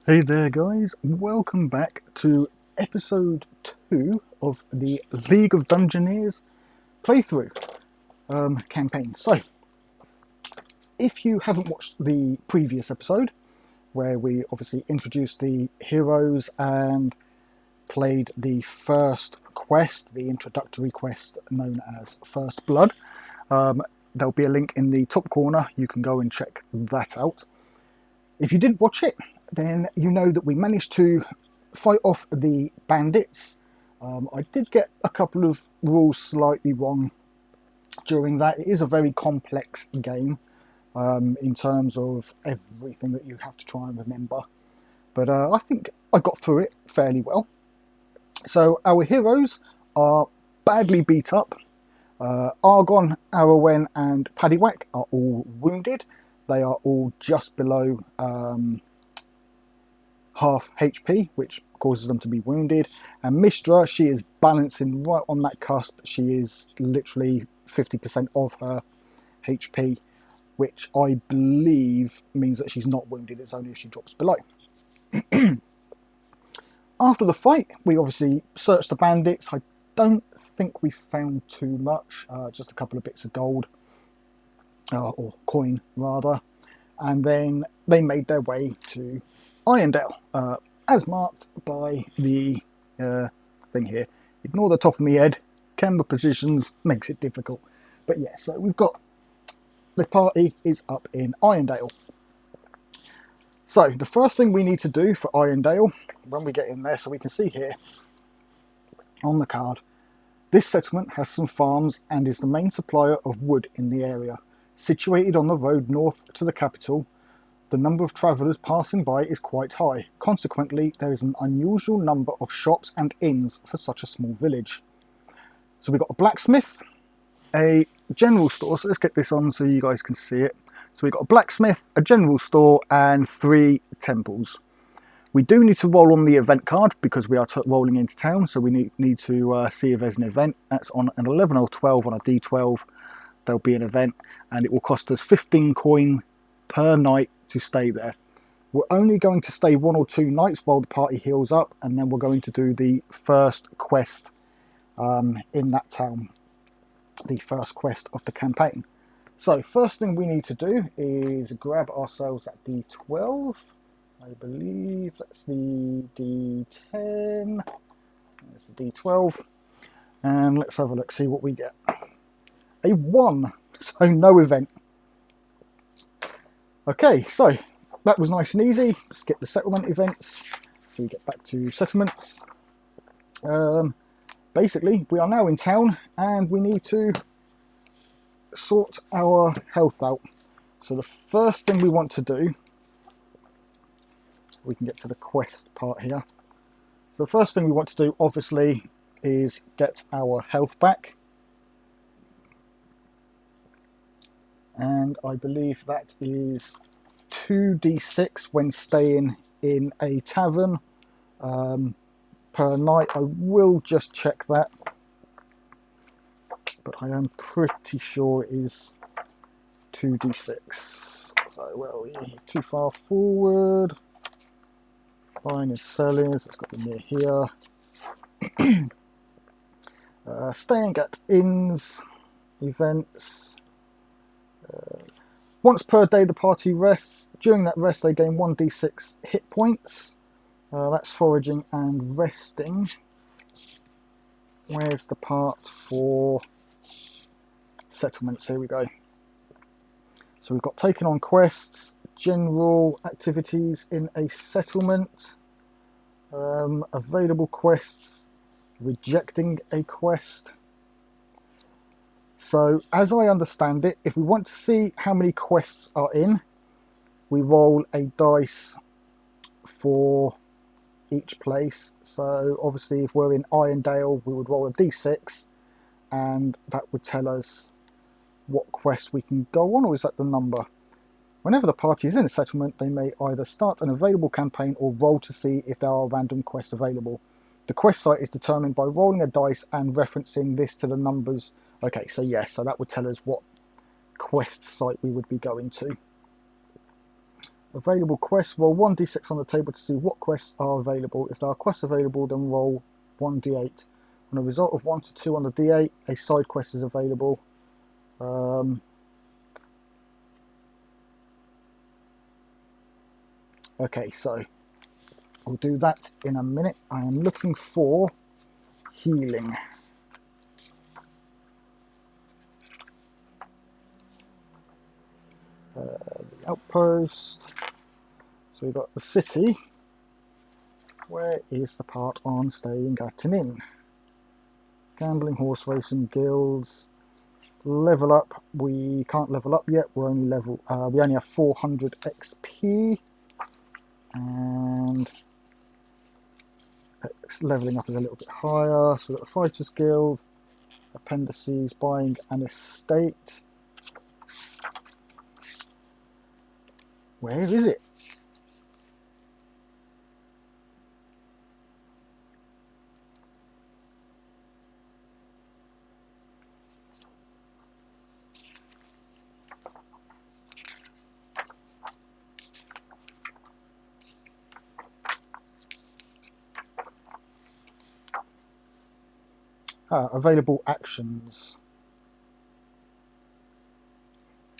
Hey there guys, welcome back to episode 2 of the League of Dungeoneers playthrough campaign. So, if you haven't watched the previous episode, where we obviously introduced the heroes and played the first quest, the introductory quest known as First Blood, there'll be a link in the top corner, you can go and check that out. If you did watch it, then you know that we managed to fight off the bandits. I did get a couple of rules slightly wrong during that. It is a very complex game in terms of everything that you have to try and remember. But I think I got through it fairly well. So our heroes are badly beat up. Argon, Arwen and Paddywhack are all wounded. They are all just below half HP, which causes them to be wounded. And Mistra, she is balancing right on that cusp. She is literally 50% of her HP, which I believe means that she's not wounded. It's only if she drops below. After the fight, we obviously searched the bandits. I don't think we found too much, just a couple of bits of gold, or coin rather. And then they made their way to Irondale, as marked by the thing here. Ignore the top of my head. Camera positions makes it difficult. But yeah, so we've got the party is up in Irondale. So the first thing we need to do for Irondale, when we get in there, so we can see here on the card, this settlement has some farms and is the main supplier of wood in the area. Situated on the road north to the capital, the number of travellers passing by is quite high. Consequently, there is an unusual number of shops and inns for such a small village. So we've got a blacksmith, a general store, so let's get this on so you guys can see it. So we've got a blacksmith, a general store and 3 temples. We do need to roll on the event card because we are rolling into town, so we need to see if there's an event. That's on an 11 or 12 on a D12. There'll be an event and it will cost us 15 coin per night to stay there. We're only going to stay 1 or 2 nights while the party heals up, and then we're going to do the first quest in that town, the first quest of the campaign. So first thing we need to do is grab ourselves that D12. I believe that's the D10. There's the D12. And let's have a look, see what we get. A 1, so no event. Okay, so that was nice and easy. Skip the settlement events. So we get back to settlements. Basically, we are now in town and we need to sort our health out. So the first thing we want to do, we can get to the quest part here. So the first thing we want to do, obviously, is get our health back. And I believe that is 2d6 when staying in a tavern per night. I will just check that, but I am pretty sure it is 2d6. So where are we? Too far forward. Buying and selling, so it's got to be near here. Staying at inns, events. Once per day the party rests. During that rest they gain 1d6 hit points. That's foraging and resting. Where's the part for settlements? Here we go. So we've got taking on quests, general activities in a settlement, available quests, rejecting a quest. So as I understand it, if we want to see how many quests are in, we roll a dice for each place. So obviously if we're in Irondale, we would roll a d6 and that would tell us what quest we can go on, or is that the number? Whenever the party is in a settlement, they may either start an available campaign or roll to see if there are random quests available. The quest site is determined by rolling a dice and referencing this to the numbers. Okay, so yes, so that would tell us what quest site we would be going to. Available quests. Roll 1d6 on the table to see what quests are available. If there are quests available, then roll 1d8. On a result of 1 to 2 on the d8, a side quest is available. Okay, so we'll do that in a minute. I am looking for healing. The outpost. So we've got the city. Where is the part on staying at an inn? Gambling, horse racing, guilds. Level up. We can't level up yet. We're only level. We only have 400 XP, and leveling up is a little bit higher. So we've got the Fighters Guild, appendices, buying an estate. Where is it? Available actions.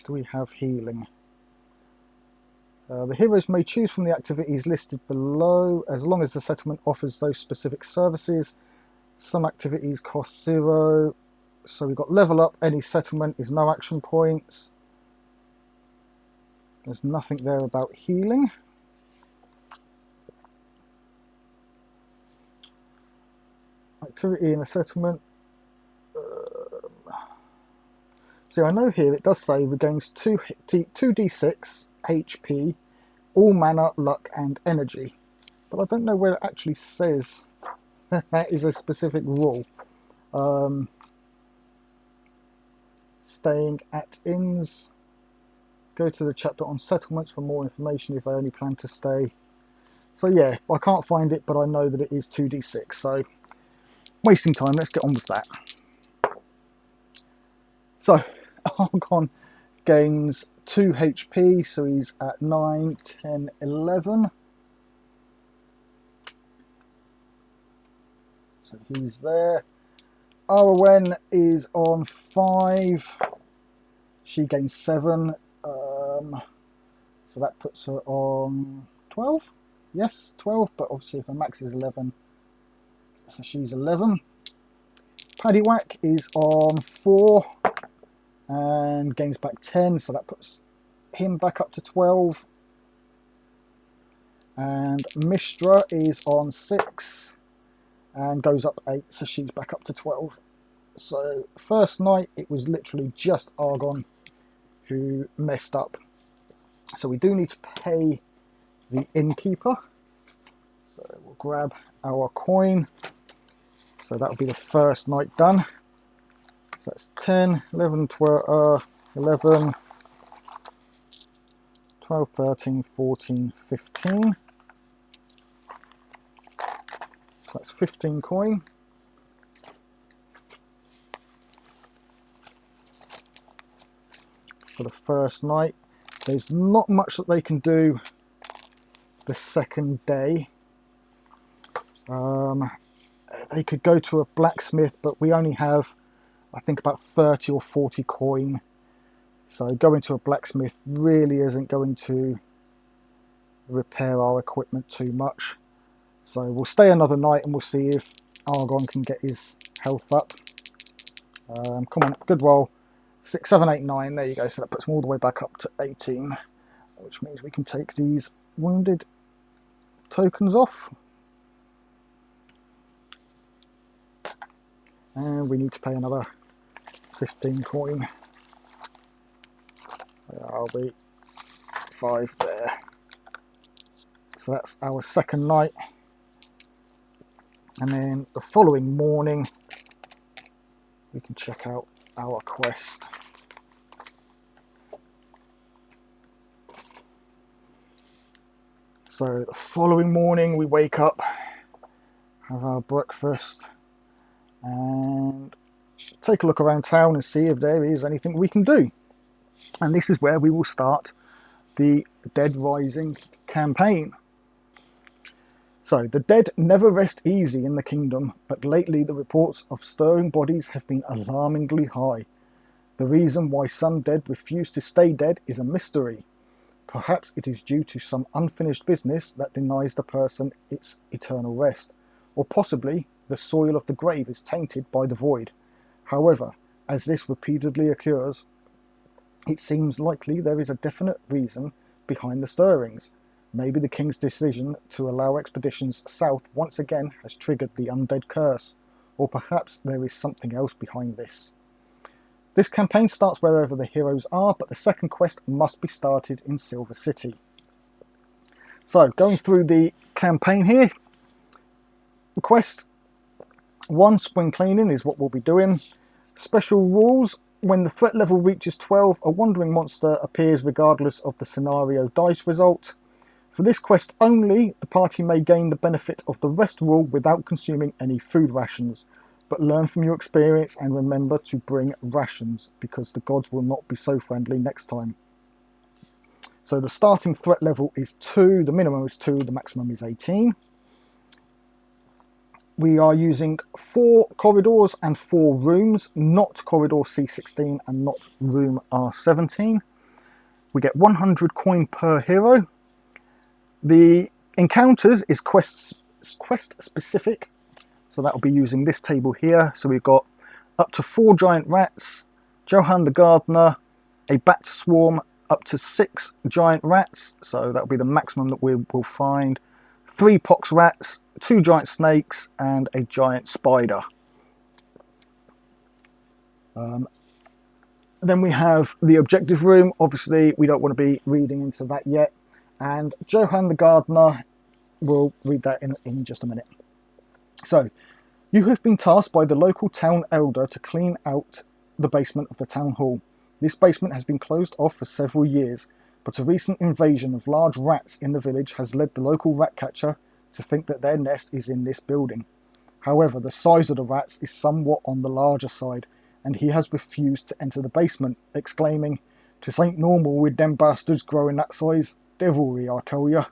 Do we have healing? The heroes may choose from the activities listed below as long as the settlement offers those specific services. Some activities cost 0. So we've got level up. Any settlement is no action points. There's nothing there about healing. Activity in a settlement. So I know here it does say regains 2d6 HP, all mana, luck and energy. But I don't know where it actually says that is a specific rule. Staying at inns. Go to the chapter on settlements for more information if I only plan to stay. So yeah, I can't find it, but I know that it is 2d6. So wasting time, let's get on with that. So Argon gains 2 HP, so he's at 9, 10, 11. So he's there. Arwen is on 5. She gains 7. So that puts her on 12. Yes, 12, but obviously her max is 11. So she's 11. Paddywhack is on 4 and gains back 10, so that puts him back up to 12. And Mistra is on 6 and goes up 8, so she's back up to 12. So first night it was literally just Argon who messed up. So we do need to pay the innkeeper. So we'll grab our coin. So that'll be the first night done. So that's 10, 11, 12, 11, 12, 13, 14, 15. So that's 15 coin. For the first night. There's not much that they can do the second day. They could go to a blacksmith, but we only have, I think, about 30 or 40 coin. So going to a blacksmith really isn't going to repair our equipment too much. So we'll stay another night and we'll see if Argon can get his health up. Come on, good roll. 6, 7, 8, 9. There you go. So that puts them all the way back up to 18, which means we can take these wounded tokens off. And we need to pay another 15 coin. There'll be 5 there. So that's our second night. And then the following morning, we can check out our quest. So the following morning we wake up, have our breakfast and take a look around town and see if there is anything we can do. And this is where we will start the Dead Rising campaign. So, the dead never rest easy in the kingdom, but lately the reports of stirring bodies have been alarmingly high. The reason why some dead refuse to stay dead is a mystery. Perhaps it is due to some unfinished business that denies the person its eternal rest, or possibly the soil of the grave is tainted by the void. However, as this repeatedly occurs, it seems likely there is a definite reason behind the stirrings. Maybe the king's decision to allow expeditions south once again has triggered the undead curse, or perhaps there is something else behind this. This campaign starts wherever the heroes are, but the second quest must be started in Silver City. So, going through the campaign here, quest 1, spring cleaning, is what we'll be doing. Special rules: when the threat level reaches 12, a wandering monster appears regardless of the scenario dice result. For this quest only, the party may gain the benefit of the rest rule without consuming any food rations, but learn from your experience and remember to bring rations, because the gods will not be so friendly next time. So the starting threat level is 2, the minimum is 2, the maximum is 18. We are using 4 corridors and 4 rooms, not corridor C16 and not room R17. We get 100 coin per hero. The encounters is quest specific, so that will be using this table here. So we've got up to 4 giant rats, Johann the gardener, a bat swarm, up to 6 giant rats, so that will be the maximum that we will find, 3 pox rats, 2 giant snakes, and a giant spider. Then we have the objective room. Obviously we don't want to be reading into that yet, and Johann the gardener, we'll read that in just a minute. So, you have been tasked by the local town elder to clean out the basement of the town hall. This basement has been closed off for several years, but a recent invasion of large rats in the village has led the local rat catcher to think that their nest is in this building. However, the size of the rats is somewhat on the larger side, and he has refused to enter the basement, exclaiming, "'Tis ain't normal with them bastards growing that size. Devilry, I tell ya."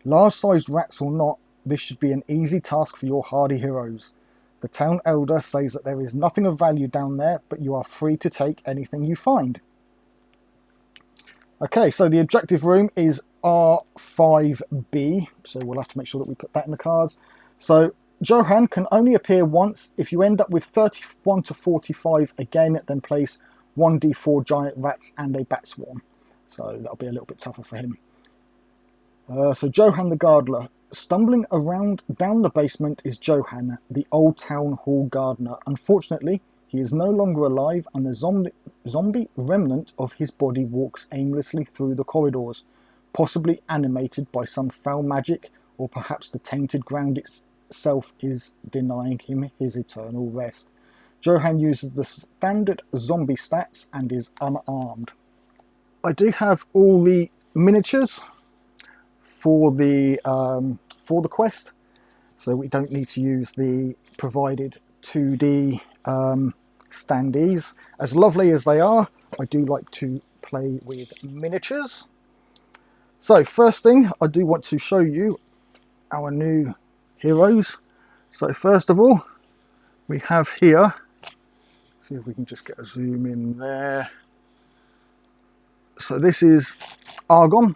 Large-sized rats or not, this should be an easy task for your hardy heroes. The town elder says that there is nothing of value down there, but you are free to take anything you find. Okay, so the objective room is R5B, so we'll have to make sure that we put that in the cards. So Johann can only appear once. If you end up with 31 to 45 again, then place 1d4 giant rats and a bat swarm. So that'll be a little bit tougher for him. So Johann the gardener. Stumbling around down the basement is Johann, the old town hall gardener. Unfortunately, he is no longer alive, and the zombie remnant of his body walks aimlessly through the corridors, possibly animated by some foul magic, or perhaps the tainted ground itself is denying him his eternal rest. Johann uses the standard zombie stats and is unarmed. I do have all the miniatures for the quest, so we don't need to use the provided 2D standees. As lovely as they are, I do like to play with miniatures. So first thing, I do want to show you our new heroes. So first of all, we have here, see if we can just get a zoom in there. So this is Argon,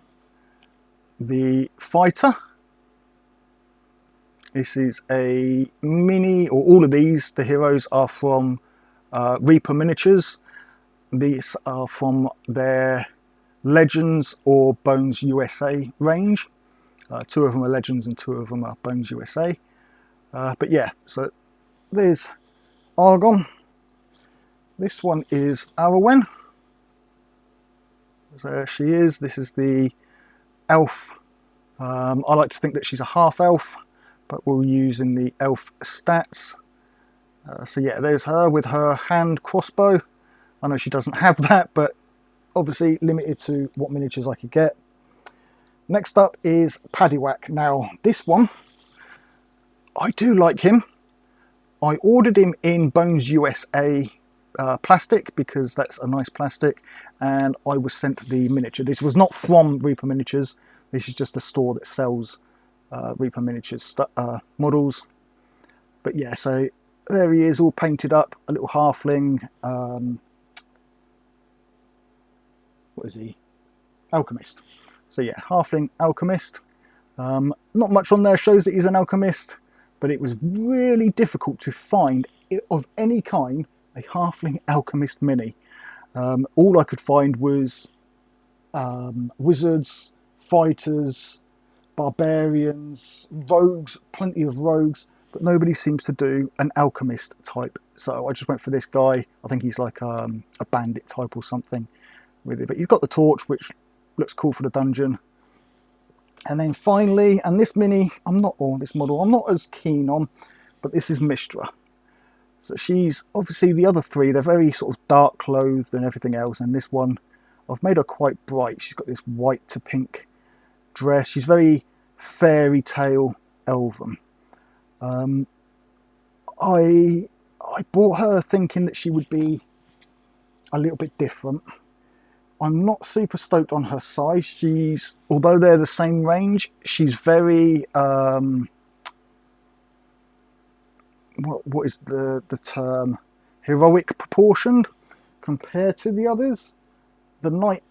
the fighter. This is a mini, or all of these, the heroes are from Reaper Miniatures. These are from their Legends or Bones USA range. 2 of them are Legends and 2 of them are Bones USA. But yeah, so there's Argon. This one is Arwen. There she is. This is the elf. I like to think that she's a half elf, but we're using the elf stats. So yeah, there's her with her hand crossbow. I know she doesn't have that, but obviously limited to what miniatures I could get. Next up is Paddywhack. Now this one, I do like him. I ordered him in Bones USA plastic because that's a nice plastic, and I was sent the miniature. This was not from Reaper Miniatures. This is just a store that sells Reaper Miniatures models. But yeah, so there he is, all painted up, a little halfling. What is he? Alchemist. So yeah, halfling alchemist. Not much on there shows that he's an alchemist, but it was really difficult to find of any kind a halfling alchemist mini. All I could find was wizards, fighters, barbarians, rogues, plenty of rogues, but nobody seems to do an alchemist type. So I just went for this guy. I think he's like a bandit type or something with it, but he's got the torch, which looks cool for the dungeon. And then finally, and this mini, this model, I'm not as keen on, but this is Mistra. So she's, obviously the other three, they're very sort of dark clothed and everything else, and this one, I've made her quite bright. She's got this white to pink dress. She's very fairy tale elven. I bought her thinking that she would be a little bit different. I'm not super stoked on her size. She's, although they're the same range, she's very what is the term? Heroic proportioned compared to the others. The knight,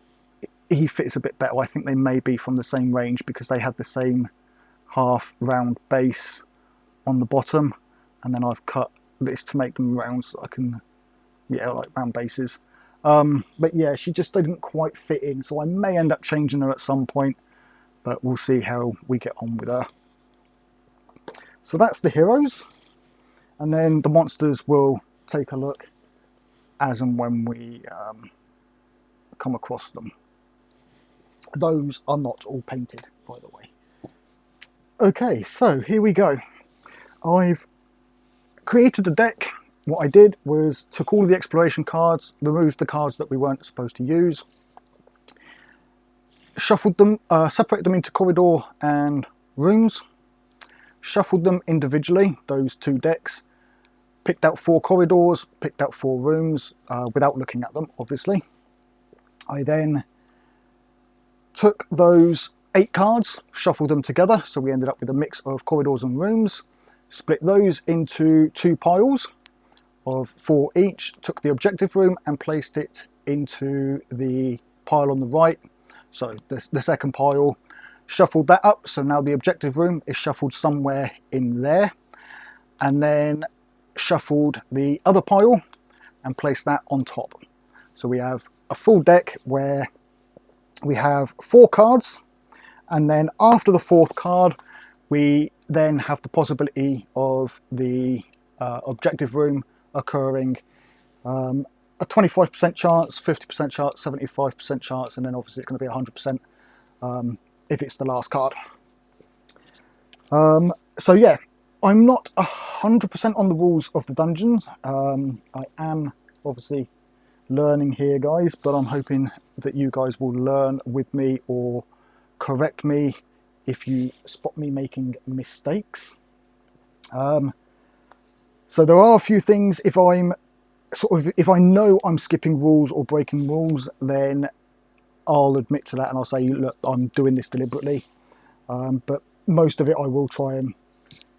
he fits a bit better. I think they may be from the same range because they had the same half round base on the bottom, and then I've cut this to make them round so I can, yeah, like round bases. But yeah, she just didn't quite fit in, so I may end up changing her at some point, but we'll see how we get on with her. So that's the heroes, and then the monsters will take a look as and when we come across them. Those are not all painted, by the way. Okay, so here we go. I've created a deck. What I did was took all of the exploration cards, removed the cards that we weren't supposed to use, shuffled them, separated them into corridor and rooms, shuffled them individually, those two decks, picked out 4 corridors, picked out 4 rooms, without looking at them, obviously. I then took those 8 cards, shuffled them together, so we ended up with a mix of corridors and rooms, split those into 2 piles of 4 each, took the objective room and placed it into the pile on the right, so the second pile, shuffled that up, so now the objective room is shuffled somewhere in there, and then shuffled the other pile and placed that on top. So we have a full deck where we have 4 cards, and then after the 4th card we then have the possibility of the objective room occurring, a 25% chance, 50% chance, 75% chance, and then obviously it's going to be 100% if it's the last card. So yeah, I'm not 100% on the rules of the dungeons. I am obviously learning here, guys, but I'm hoping that you guys will learn with me or correct me if you spot me making mistakes. So there are a few things, if I know I'm skipping rules or breaking rules, then I'll admit to that and I'll say, look, I'm doing this deliberately. But most of it I will try and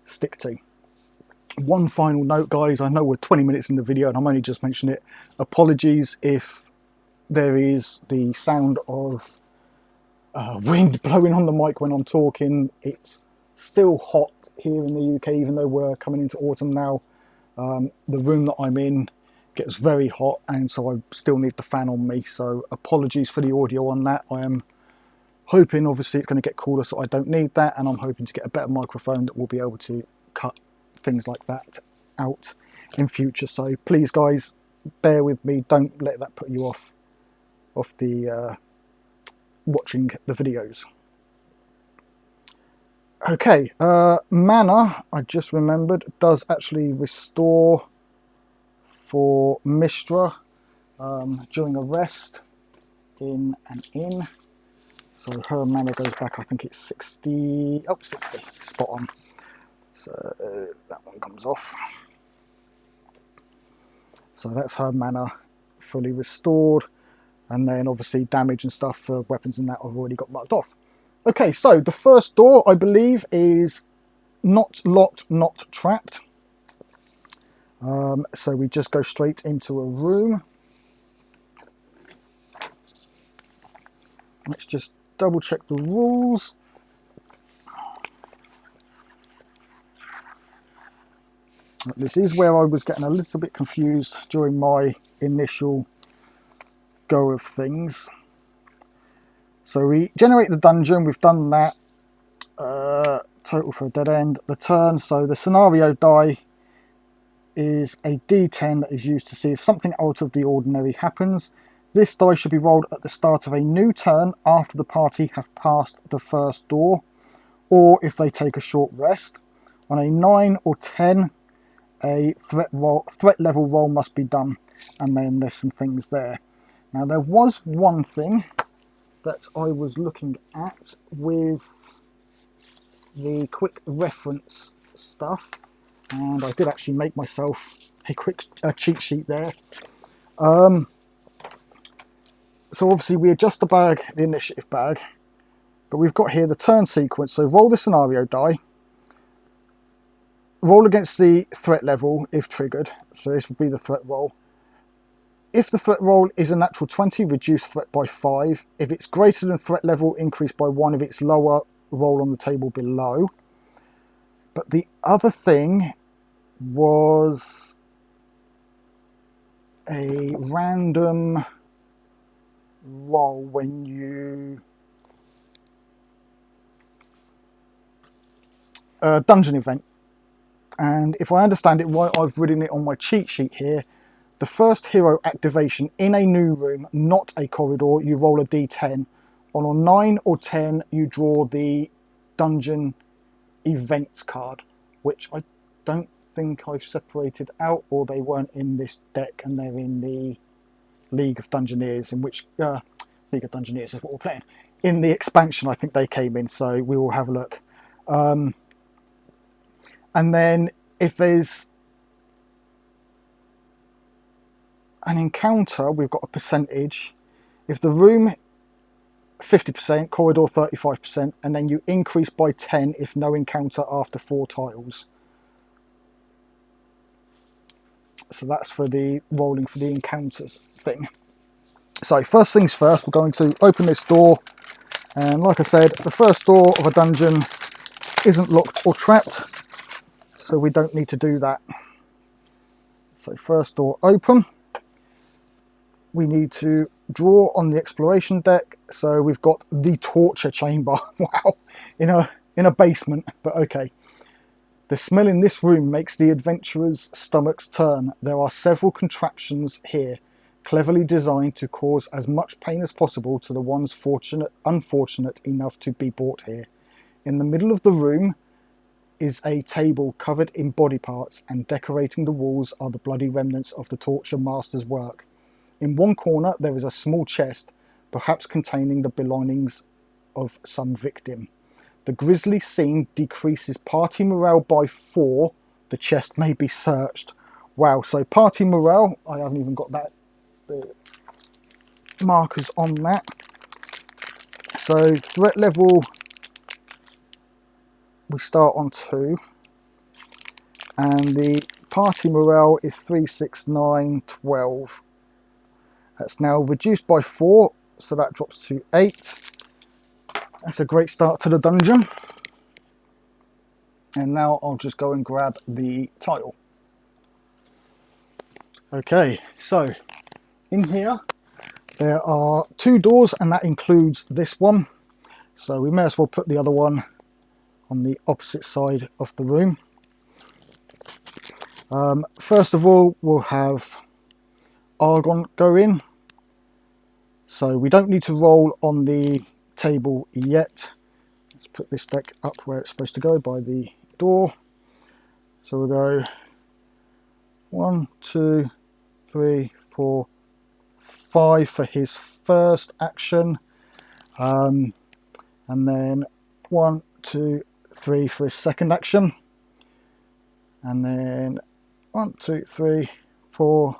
stick to. One final note, guys, I know we're 20 minutes in the video and I'm only just mentioning it. Apologies if there is the sound of wind blowing on the mic when I'm talking. It's still hot here in the UK, even though we're coming into autumn now. The room that I'm in gets very hot, and so I still need the fan on me, so apologies for the audio on that. I am hoping obviously it's going to get cooler so I don't need that, and I'm hoping to get a better microphone that will be able to cut things like that out in future. So please, guys, bear with me, don't let that put you off the watching the videos. Okay, mana, I just remembered, does actually restore for Mistra during a rest in and in. So her mana goes back, I think it's 60, oh, 60, spot on. So that one comes off. So that's her mana fully restored. And then obviously damage and stuff for weapons and that I've already got marked off. Okay, so the first door, I believe, is not locked, not trapped. So we just go straight into a room. Let's just double check the rules. This is where I was getting a little bit confused during my initial go of things. So we generate the dungeon, we've done that. Total for a dead end. The turn, so the scenario die is a d10 that is used to see if something out of the ordinary happens. This die should be rolled at the start of a new turn after the party have passed the first door, or if they take a short rest. On a 9 or 10, a threat level roll must be done, and then there's some things there. Now there was one thing that I was looking at with the quick reference stuff, and I did actually make myself a quick cheat sheet there. So obviously we adjust the bag, the initiative bag, but we've got here the turn sequence. So roll the scenario die, roll against the threat level if triggered, so this would be the threat roll. If the threat roll is a natural 20, reduce threat by 5. If it's greater than threat level, increase by 1 if it's lower, roll on the table below. But the other thing was a random roll when you dungeon event, and if I understand it right, I've written it on my cheat sheet here. The first hero activation in a new room, not a corridor, you roll a d10. On a 9 or 10, you draw the dungeon events card, which I don't think I've separated out, or they weren't in this deck and they're in the League of Dungeoneers, in which League of Dungeoneers is what we're playing. In the expansion, I think they came in, so we will have a look. And then if there's an encounter, we've got a percentage. If the room 50%, corridor 35%, and then you increase by 10 if no encounter after 4 tiles. So that's for the rolling for the encounters thing. So first things first, we're going to open this door, and like I said, the first door of a dungeon isn't locked or trapped, so we don't need to do that. So first door open. We need to draw on the exploration deck. So we've got the torture chamber. Wow, in a basement, but okay. The smell in this room makes the adventurers' stomachs turn. There are several contraptions here, cleverly designed to cause as much pain as possible to the ones unfortunate enough to be brought here. In the middle of the room is a table covered in body parts, and decorating the walls are the bloody remnants of the torture master's work. In one corner there is a small chest, perhaps containing the belongings of some victim. The grisly scene decreases party morale by 4. The chest may be searched. Wow, so party morale, I haven't even got that the markers on that. So threat level, we start on 2. And the party morale is 3, 6, 9, 12. That's now reduced by 4, so that drops to 8. That's a great start to the dungeon. And now I'll just go and grab the tile. Okay, so in here there are 2 doors, and that includes this one. So we may as well put the other one on the opposite side of the room. First of all, we'll have Argon go in. So we don't need to roll on the table yet. Let's put this deck up where it's supposed to go, by the door. So we'll go 1, 2, 3, 4, 5 for his first action, and then 1, 2, 3 for his second action, and then 1, 2, 3, 4,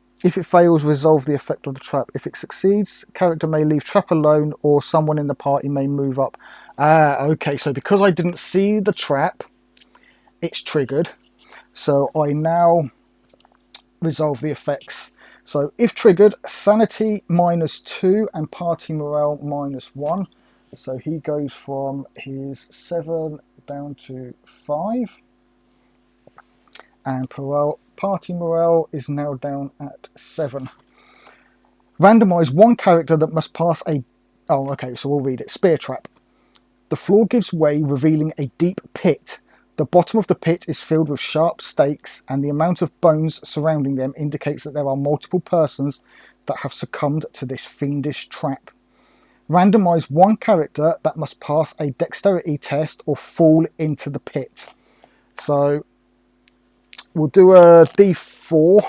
If it fails, resolve the effect of the trap. If it succeeds, character may leave trap alone or someone in the party may move up. Okay, so because I didn't see the trap, it's triggered. So I now resolve the effects. So if triggered, sanity -2 and party morale -1. So he goes from his 7 down to 5. And party morale is now down at 7. Randomise one character that must pass a... Oh, okay, so we'll read it. Spear trap. The floor gives way, revealing a deep pit. The bottom of the pit is filled with sharp stakes, and the amount of bones surrounding them indicates that there are multiple persons that have succumbed to this fiendish trap. Randomise one character that must pass a dexterity test or fall into the pit. So we'll do a D4.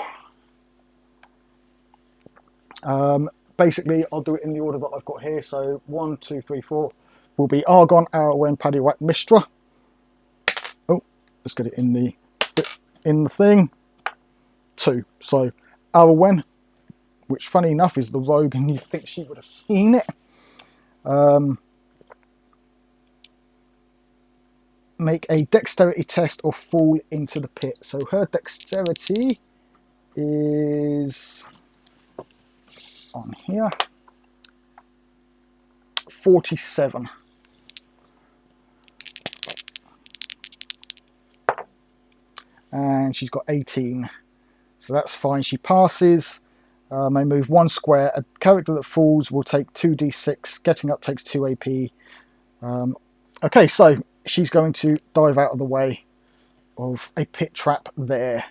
Basically, I'll do it in the order that I've got here. So 1, 2, 3, 4 will be Argon, Arwen, Paddywhack, Mistra. Oh, let's get it in the thing. 2. So Arwen, which funny enough is the rogue, and you'd think she would have seen it. Make a dexterity test or fall into the pit. So her dexterity is on here, 47. And she's got 18. So that's fine. She passes. May move 1 square. A character that falls will take 2d6. Getting up takes 2 AP. Okay, so she's going to dive out of the way of a pit trap there.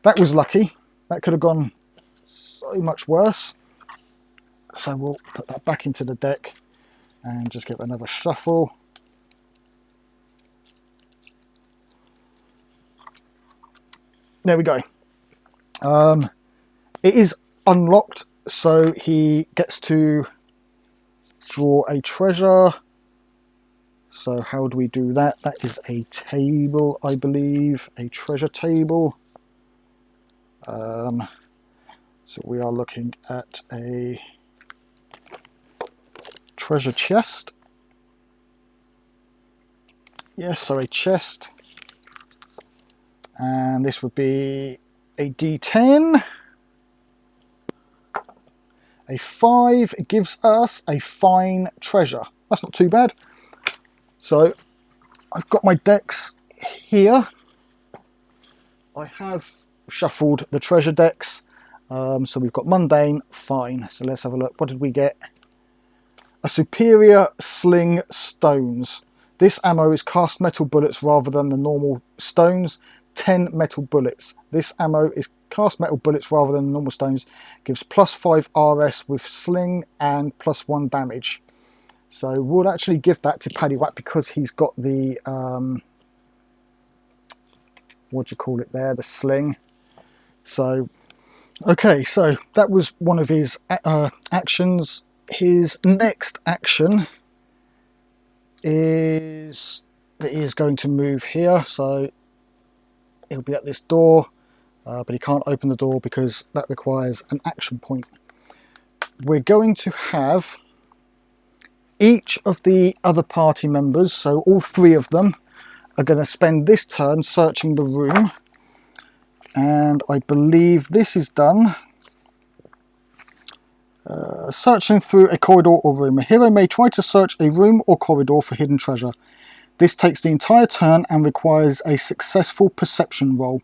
That was lucky. That could have gone so much worse. So we'll put that back into the deck and just give it another shuffle. There we go. It is unlocked, so he gets to draw a treasure. So how do we do that? That is a table, I believe, a treasure table. So we are looking at a treasure chest. Yes, so a chest. And this would be a D10. A 5 gives us a fine treasure. That's not too bad. So I've got my decks here. I have shuffled the treasure decks. So we've got mundane, fine. So let's have a look. What did we get? A superior sling stones. This ammo is cast metal bullets rather than the normal stones. 10 metal bullets. This ammo is cast metal bullets rather than normal stones. Gives +5 RS with sling and +1 damage. So we'll actually give that to Paddywhack because he's got the what do you call it there? The sling. So okay, so that was one of his actions. His next action is that he is going to move here. So he'll be at this door, but he can't open the door because that requires an action point. We're going to have each of the other party members, so all 3 of them, are going to spend this turn searching the room. And I believe this is done. Searching through a corridor or room. A hero may try to search a room or corridor for hidden treasure. This takes the entire turn and requires a successful perception roll.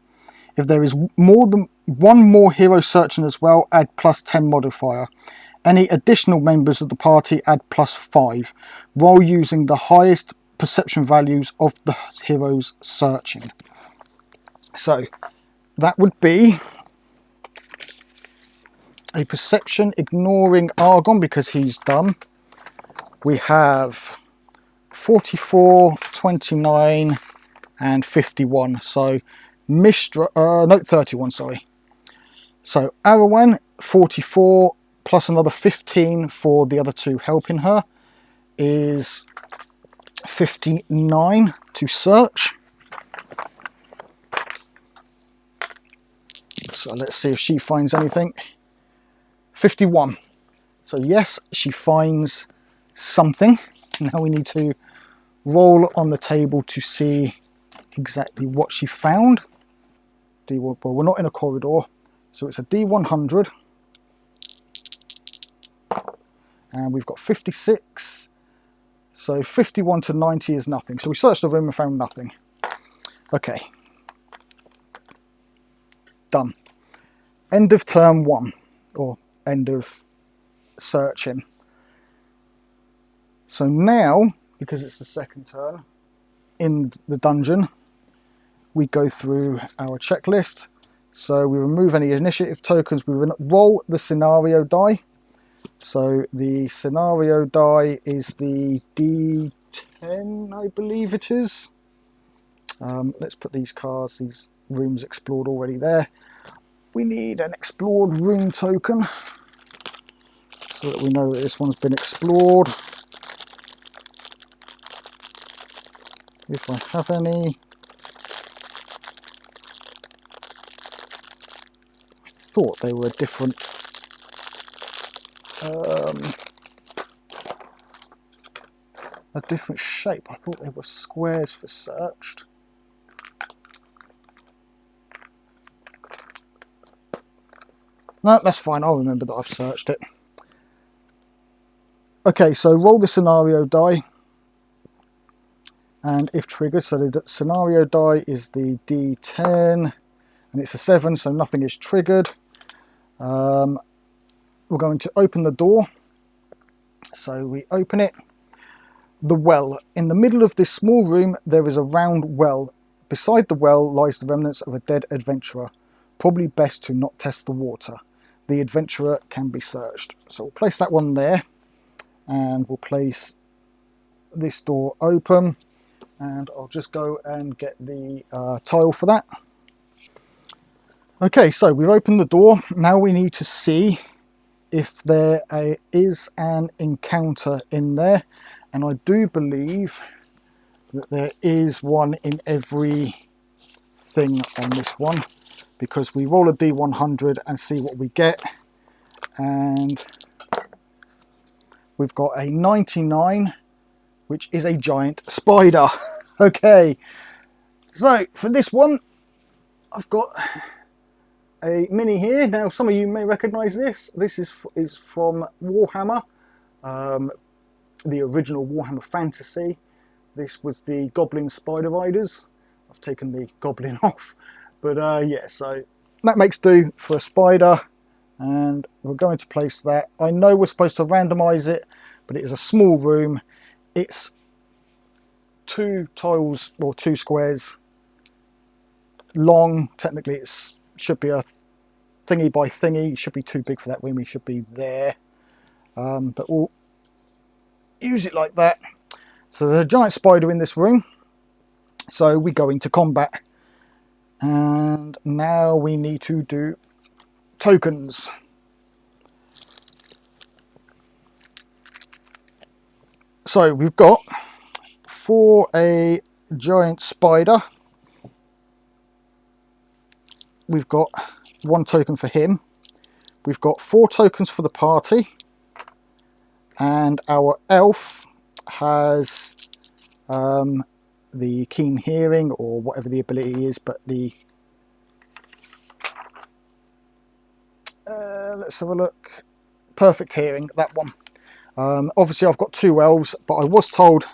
If there is more than one more hero searching as well, add +10 modifier. Any additional members of the party add +5. Roll using the highest perception values of the heroes searching. So that would be a perception ignoring Argon because he's done. We have 44, 29 and 51. So Mistra, no, 31, sorry. So Arwen, 44 plus another 15 for the other 2 helping her is 59 to search. So let's see if she finds anything. 51. So yes, she finds something. Now we need to roll on the table to see exactly what she found. Well, we're not in a corridor, so it's a D100. And we've got 56. So 51 to 90 is nothing. So we searched the room and found nothing. Okay. Done. End of turn 1, or end of searching. So now, because it's the second turn in the dungeon, we go through our checklist. So we remove any initiative tokens, we roll the scenario die. So the scenario die is the D10, I believe it is. Let's put these rooms explored already there. We need an explored room token so that we know that this one's been explored. If I have any. I thought they were different. A different shape. I thought they were squares for searched. No, that's fine. I'll remember that I've searched it. Okay, so roll the scenario die. And if triggered, so the scenario die is the D10. And it's a 7, so nothing is triggered. We're going to open the door. So we open it. The well. In the middle of this small room, there is a round well. Beside the well lies the remnants of a dead adventurer. Probably best to not test the water. The adventurer can be searched. So we'll place that one there. And we'll place this door open. And I'll just go and get the tile for that. Okay, so we've opened the door. Now we need to see if there is an encounter in there. And I do believe that there is one in every thing on this one, because we roll a D100 and see what we get. And we've got a 99, which is a giant spider. Okay, so for this one, I've got a mini here. Now, some of you may recognise this. This is from Warhammer, the original Warhammer Fantasy. This was the Goblin Spider Riders. I've taken the Goblin off, but yeah, so that makes do for a spider, and we're going to place that. I know we're supposed to randomise it, but it is a small room. It's 2 tiles or 2 squares long. Technically, it should be a thingy by thingy. It should be too big for that room. It should be there, but we'll use it like that. So there's a giant spider in this room. So we go into combat, and now we need to do tokens. So we've got, for a giant spider, we've got 1 token for him. We've got 4 tokens for the party, and our elf has the keen hearing, or whatever the ability is, but the let's have a look. Perfect hearing, that one. Obviously I've got 2 elves, but I was told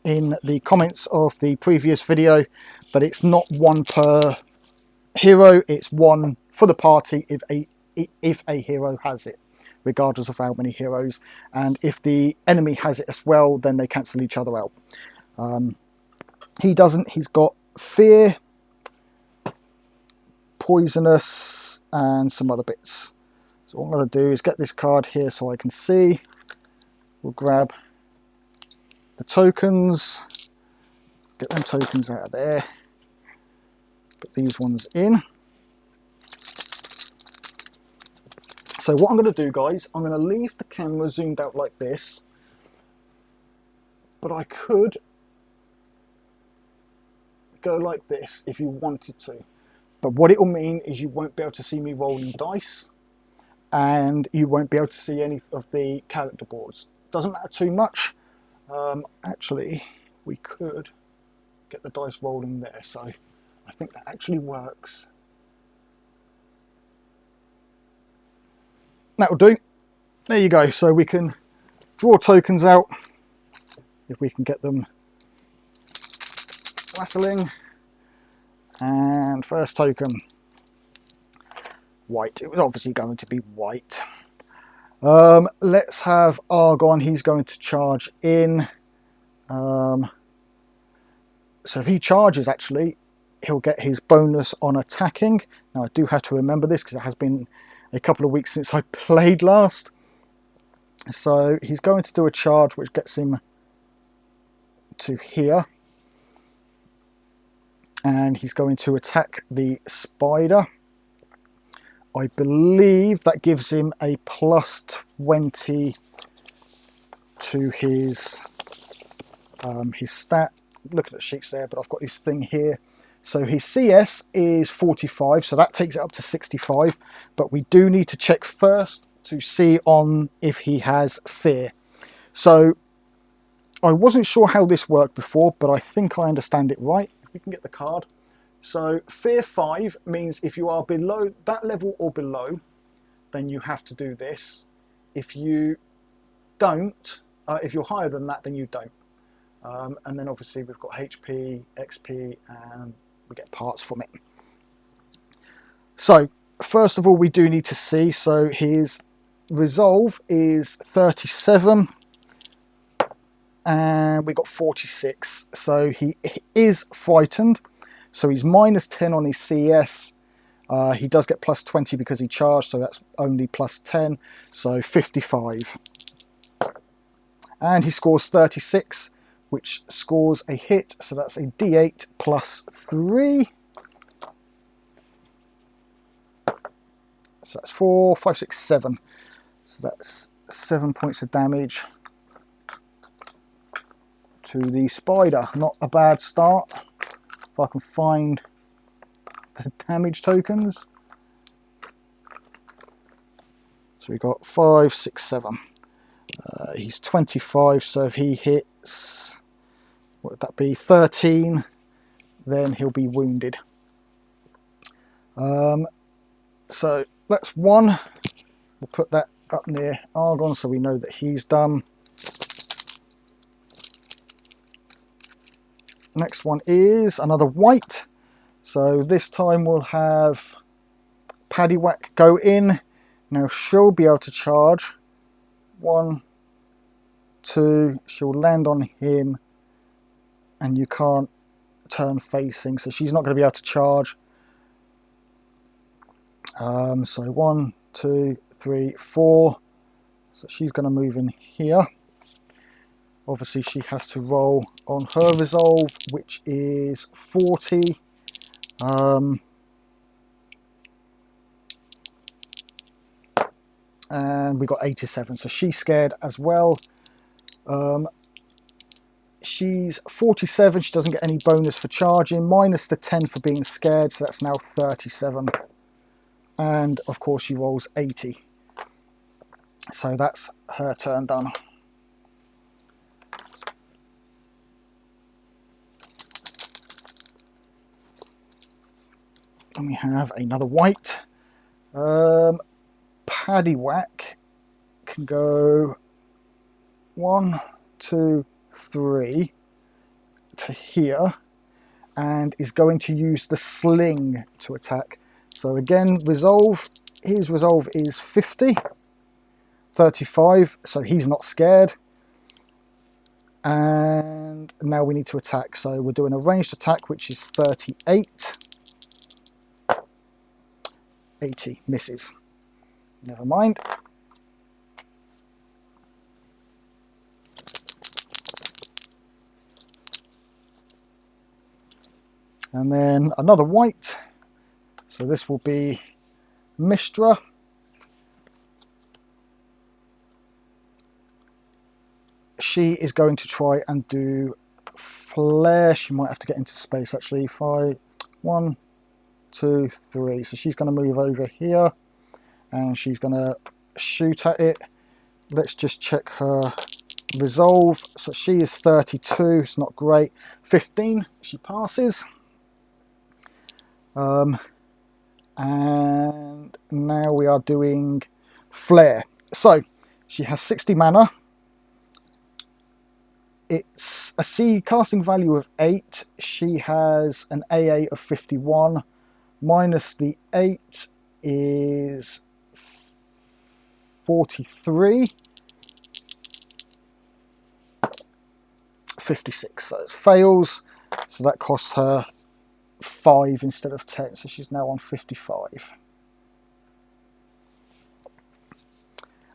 in the comments of the previous video that it's not 1 per hero, it's 1 for the party if a hero has it, regardless of how many heroes. And if the enemy has it as well, then they cancel each other out. He doesn't. He's got fear, poisonous, and some other bits. So what I'm going to do is get this card here so I can see. We'll grab the tokens, get them tokens out of there, put these ones in. So what I'm going to do, guys, I'm going to leave the camera zoomed out like this, but I could go like this if you wanted to. But what it will mean is you won't be able to see me rolling dice, and you won't be able to see any of the character boards. Doesn't matter too much. Actually, we could get the dice rolling there, so I think that actually works. That'll do. There you go. So we can draw tokens out if we can get them rattling. And first token, white. It was obviously going to be white. Let's have Argon. He's going to charge in. So if he charges, actually, he'll get his bonus on attacking. Now I do have to remember this because it has been a couple of weeks since I played last. So he's going to do a charge which gets him to here. And he's going to attack the spider. I believe that gives him a plus 20 to his stat. Looking at the sheets there, but I've got this thing here. So his CS is 45, so that takes it up to 65. But we do need to check first to see on if he has fear. So I wasn't sure how this worked before, but I think I understand it right. If we can get the card. So fear 5 means if you are below that level or below, then you have to do this. If you don't, if you're higher than that, then you don't. And then obviously we've got HP, XP, and we get parts from it. So first of all, we do need to see. So his resolve is 37, and we got 46. So he is frightened. So he's minus 10 on his CS. He does get plus 20 because he charged, so that's only plus 10. So 55. And he scores 36. Which scores a hit, so that's a D8 plus 3. So that's 4, 5, 6, 7. So that's 7 points of damage to the spider. Not a bad start. If I can find the damage tokens. So we got 5, 6, 7. He's 25, so if he hits, what would that be, 13, then he'll be wounded. So that's one. We'll put that up near Argon so we know that he's done. Next one is another white. So this time we'll have Paddywhack go in. Now she'll be able to charge. 1, 2, she'll land on him, and you can't turn facing, so she's not going to be able to charge. So 1, 2, 3, 4. So she's going to move in here. Obviously she has to roll on her resolve, which is 40. And we got 87, so she's scared as well. She's 47, she doesn't get any bonus for charging, minus the 10 for being scared, so that's now 37. And of course she rolls 80. So that's her turn done. And we have another white. Paddywhack can go 1, 2, 3 to here, and is going to use the sling to attack. So again, resolve. His resolve is 50, 35, so he's not scared. And now we need to attack. So we're doing a ranged attack, which is 38. 80 misses. Never mind. And then another white. So this will be Mistra. She is going to try and do flare. She might have to get into space actually. 1, 2, 3. So she's going to move over here and she's going to shoot at it. Let's just check her resolve. So she is 32, it's not great. 15, she passes. And now we are doing flare. So she has 60 mana. It's a C casting value of 8. She has an AA of 51. Minus the 8 is 43. 56. So it fails. So that costs her 5 instead of 10. So she's now on 55.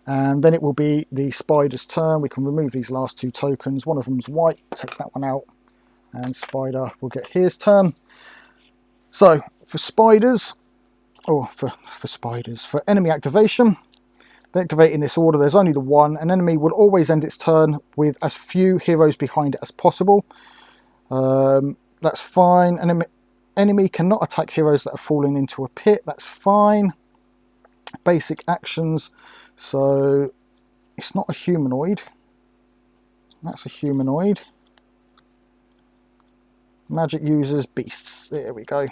And then it will be the spider's turn. We can remove these last 2 tokens. One of them's white. Take that one out. And spider will get his turn. So for spiders, or for spiders, for enemy activation, they activate in this order. There's only the one. An enemy will always end its turn with as few heroes behind it as possible. That's fine. An enemy cannot attack heroes that are falling into a pit. That's fine. Basic actions. So it's not a humanoid. That's a humanoid. Magic users, beasts. There we go.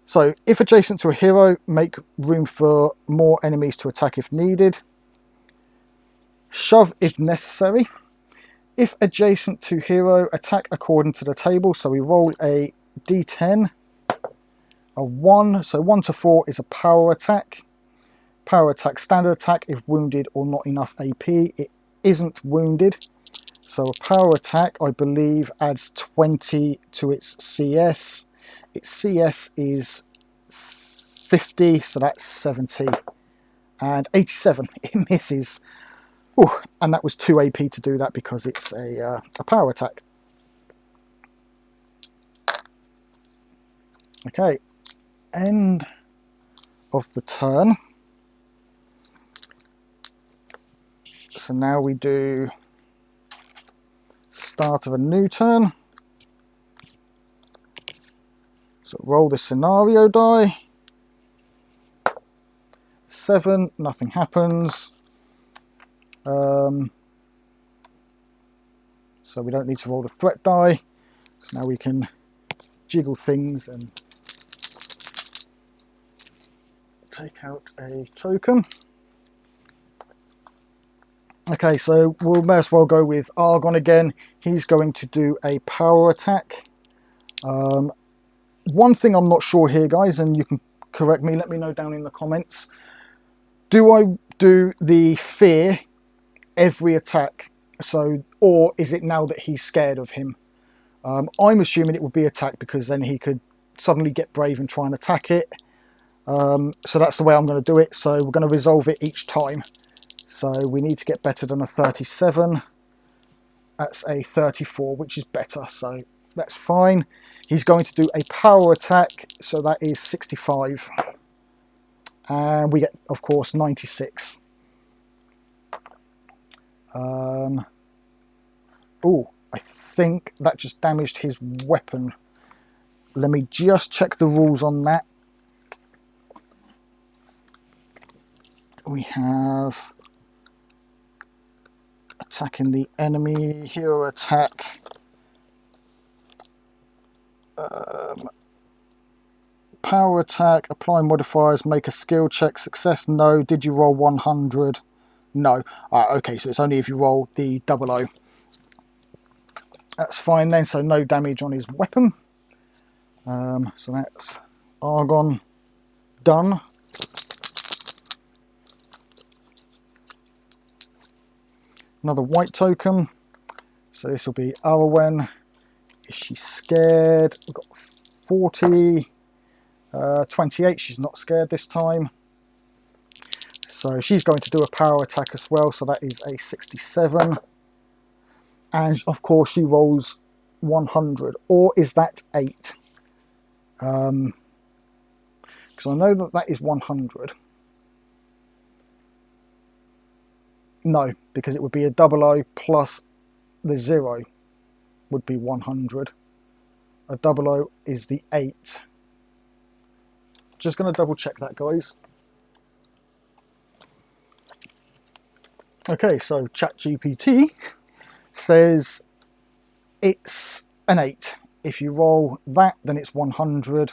So if adjacent to a hero, make room for more enemies to attack if needed. Shove if necessary. If adjacent to hero, attack according to the table. So we roll a d10. A 1. So 1 to 4 is a power attack. Power attack, standard attack if wounded or not enough AP. It isn't wounded. So a power attack, I believe, adds 20 to its CS. Its CS is 50, so that's 70. And 87, it misses. Ooh, and that was 2 AP to do that because it's a power attack. Okay, end of the turn. So now we do start of a new turn. So roll the scenario die. 7, nothing happens. So we don't need to roll the threat die. So now we can jiggle things and take out a token. Okay, so we'll may as well go with Argon again. He's going to do a power attack. One thing I'm not sure here, guys, and you can correct me, let me know down in the comments. Do I do the fear every attack? So, or is it now that he's scared of him? I'm assuming it would be attack because then he could suddenly get brave and try and attack it. So that's the way I'm going to do it. So we're going to resolve it each time. So we need to get better than a 37. That's a 34, which is better. So that's fine. He's going to do a power attack. So that is 65. And we get, of course, 96. Oh, I think that just damaged his weapon. Let me just check the rules on that. We have attacking the enemy, hero attack. Power attack, apply modifiers, make a skill check, success, no. Did you roll 100? No. Okay, so it's only if you roll the 00. That's fine then, so no damage on his weapon. So that's Argon done. Another white token. So this will be Arwen. Is she scared? We've got 40. 28, she's not scared this time. So she's going to do a power attack as well. So that is a 67. And of course she rolls 100. Or is that 8? Because I know that that is 100. No, because it would be a 00 plus the 0 would be 100. A 00 is the 8. just going to double check that, guys. Okay, so ChatGPT says it's an 8. If you roll that, then it's 100,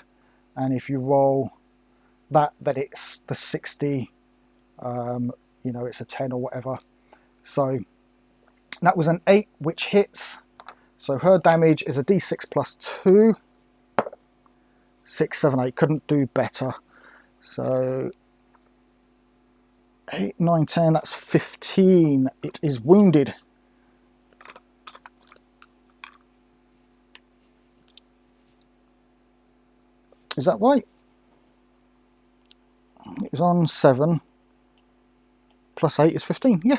and if you roll that, then it's the 60. You know, it's a 10 or whatever. So that was an 8, which hits. So her damage is a d6 plus 2. 6, 7, 8. Couldn't do better. So 8, 9, 10, that's 15. It is wounded. Is that right? It was on 7. Plus 8 is 15. Yeah,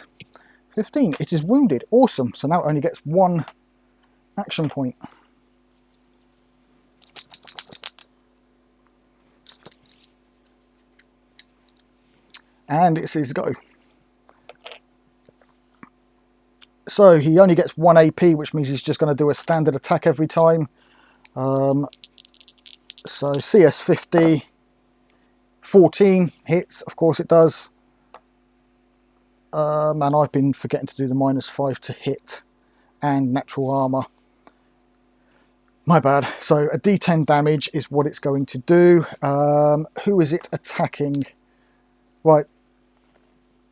15. It is wounded. Awesome. So now it only gets 1 action point. And it's his go. So he only gets 1 AP, which means he's just going to do a standard attack every time. So CS 50, 14 hits, of course it does. And I've been forgetting to do the -5 to hit and natural armor. My bad. So a D10 damage is what it's going to do. Who is it attacking? Right.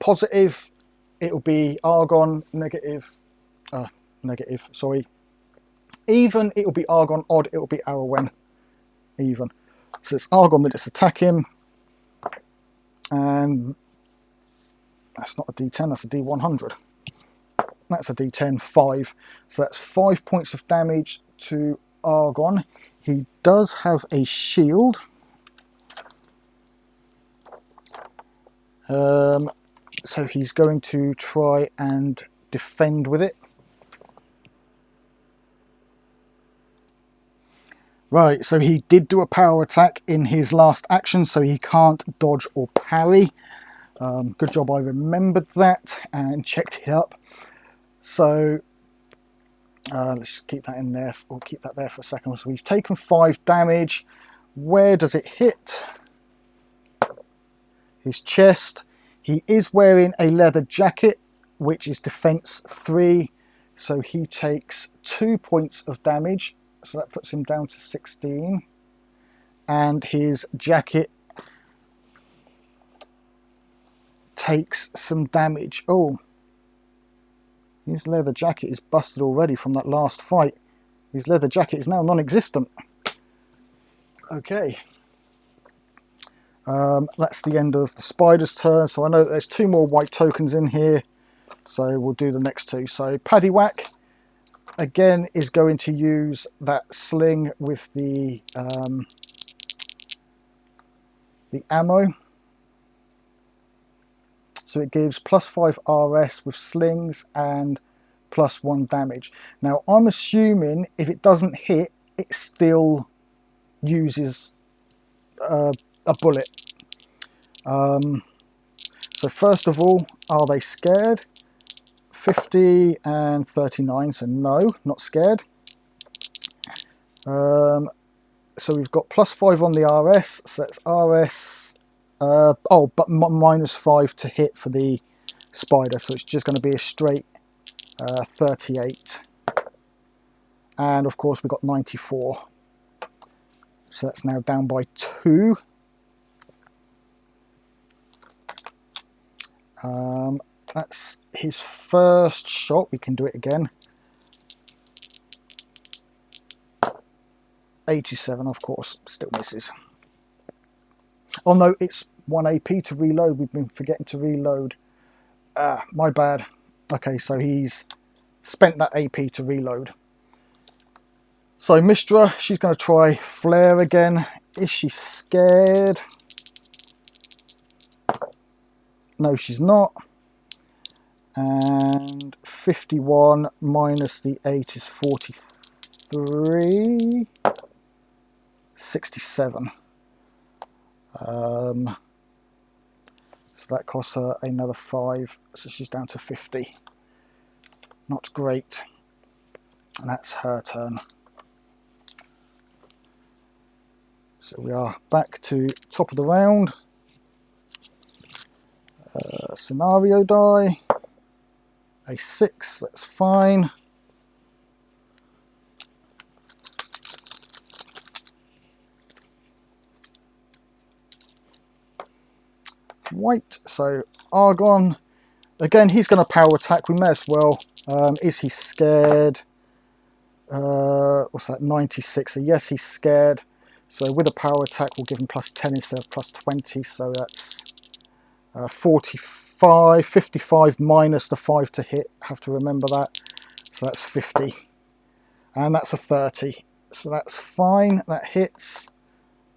Positive, it'll be Argon. Negative, sorry. Even, it'll be Argon. Odd, it'll be Arwen. Even. So it's Argon that it's attacking. And that's not a D10, that's a D100. That's a D10, 5. So that's 5 points of damage to Argon. He does have a shield. So he's going to try and defend with it. Right, so he did do a power attack in his last action, so he can't dodge or parry. Good job I remembered that and checked it up. So let's keep that in there. We'll keep that there for a second. So he's taken 5 damage. Where does it hit? His chest. He is wearing a leather jacket, which is defense 3. So he takes 2 points of damage. So that puts him down to 16. And his jacket takes some damage. Oh, his leather jacket is busted already from that last fight. His leather jacket is now non-existent. Okay. That's the end of the spider's turn. So I know there's 2 more white tokens in here. So we'll do the next 2. So Paddywhack, again, is going to use that sling with the ammo. So it gives +5 RS with slings and +1 damage. Now I'm assuming if it doesn't hit, it still uses a bullet. So first of all, are they scared? 50 and 39, so no, not scared. So we've got +5 on the RS, so that's RS, but -5 to hit for the spider, so it's just going to be a straight 38. And of course we've got 94. So that's now down by 2. That's his first shot. We can do it again. 87, of course, still misses. Oh no, it's 1 AP to reload. We've been forgetting to reload. My bad. Okay, so he's spent that AP to reload. So Mistra, she's going to try flare again. Is she scared? No, she's not. And 51 minus the 8 is 43. 67. So that costs her another 5. So she's down to 50. Not great. And that's her turn. So we are back to top of the round. Scenario die. A 6, that's fine. White, so Argon. Again, he's going to power attack. We may as well. Is he scared? What's that, 96? So yes, he's scared. So with a power attack, we'll give him +10 instead of +20. So that's 45, 55 minus the 5 to hit. Have to remember that. So that's 50. And that's a 30. So that's fine. That hits.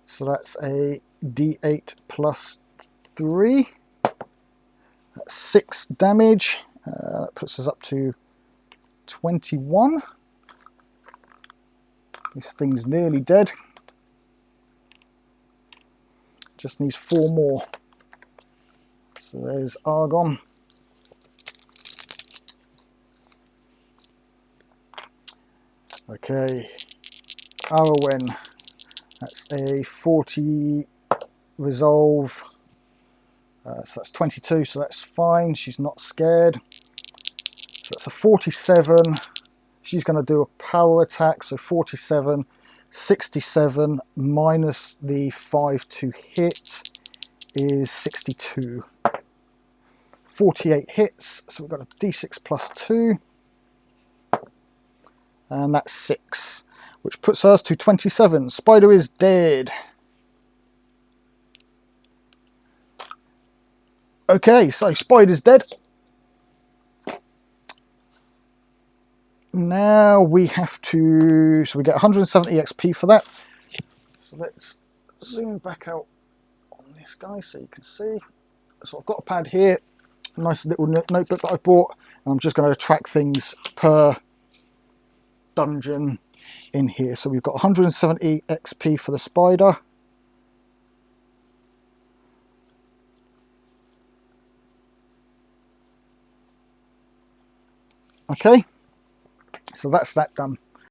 So that's a D8 +3. That's 6 damage. That puts us up to 21. This thing's nearly dead. Just needs 4 more. So there's Argon. Okay, Arwen. That's a 40 resolve. So that's 22, so that's fine. She's not scared. So that's a 47. She's going to do a power attack. So 47, 67 minus the 5 to hit is 62. 48 hits. So we've got a D6 +2. And that's 6, which puts us to 27. Spider is dead. Okay, so Spider's dead. Now we have to, so we get 170 XP for that. So let's zoom back out on this guy so you can see. So I've got a pad here, a nice little notebook that I've bought. I'm just going to track things per dungeon in here. So we've got 170 XP for the spider. Okay, so that's that done.